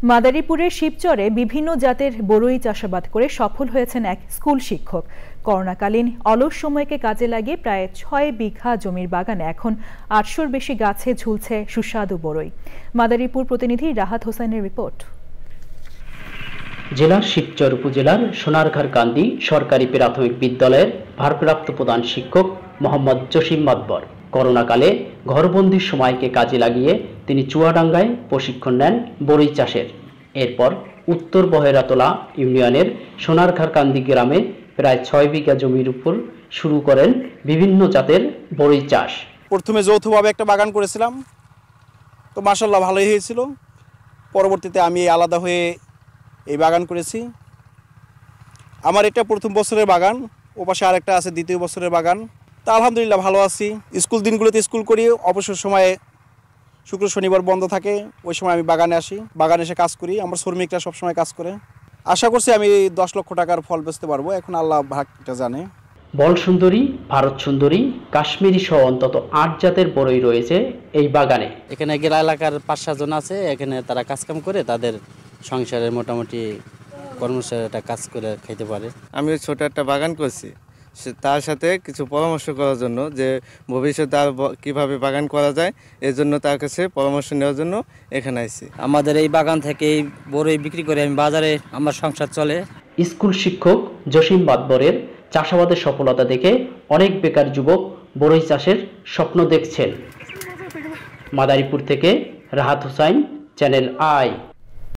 মাদারীপুরের শিবচরে বিভিন্ন জাতের বরই চাষাবাদ করে সফল হয়েছেন এক স্কুল শিক্ষক। করোনাকালীন অলস সময়কে কাজে লাগিয়ে প্রায় ৬ বিঘা জমির বাগানে এখন ৮০০-র বেশি গাছে ঝুলছে সুস্বাদু বরই। মাদারীপুর প্রতিনিধি রাহাত হোসেনের রিপোর্ট। জেলার শিবচর উপজেলার সোনারঘারকান্দি সরকারি প্রাথমিক বিদ্যালয়ের ভারপ্রাপ্ত প্রধান শিক্ষক মোহাম্মদ জসিম মাতবর করোনাকালে ঘরবন্দির সময়কে কাজে লাগিয়ে তিনি চুয়াডাঙ্গায় প্রশিক্ষণ নেন বরই চাষের। এরপর উত্তর বহেরাতলা ইউনিয়নের সোনারঘারকান্দি গ্রামে প্রায় ৬ বিঘা জমির উপর শুরু করেন বিভিন্ন জাতের বরই চাষ। প্রথমে যৌথভাবে একটা বাগান করেছিলাম, তো মাশাআল্লাহ ভালোই হয়েছিল। পরবর্তীতে আমি আলাদা হয়ে এই বাগান করেছি। আমার এটা প্রথম বছরের বাগান, ও পাশে আরেকটা আছে দ্বিতীয় বছরের বাগান। তা আলহামদুলিল্লাহ ভালো আছি। স্কুল দিনগুলোতে স্কুল করি, অবসর সময়ে শুক্র শনিবার বন্ধ থাকে, ওই সময় আমি বাগানে আসি, বাগানে এসে কাজ করি। আমার শ্রমিকরা সবসময় কাজ করে। আশা করছি আমি ১০ লক্ষ টাকার ফল বেচতে পারবো, এখন আল্লাহ ভাগটা জানে। বল সুন্দরী, ভারত সুন্দরী, কাশ্মীরি সহ অন্তত ৮ জাতের বরই রয়েছে এই বাগানে। এখানে গেলা এলাকার ৫-৭ জন আছে, এখানে তারা কাজকাম করে তাদের সংসারের মোটামুটি কর্মচারীরা কাজ করে খাইতে পারে। আমি ছোট একটা বাগান করছি, তার সাথে কিছু পরামর্শ করার জন্য যে ভবিষ্যতে আর কীভাবে বাগান করা যায়, এর জন্য তার কাছে পরামর্শ নেওয়ার জন্য এখানে আসছি। আমাদের এই বাগান থেকে বরই বিক্রি করে আমি বাজারে আমার সংসার চলে। স্কুল শিক্ষক জসিম মাতবরের চাষাবাদের সফলতা দেখে অনেক বেকার যুবক বরই চাষের স্বপ্ন দেখছেন। মাদারীপুর থেকে রাহাত হোসাইন, চ্যানেল আই।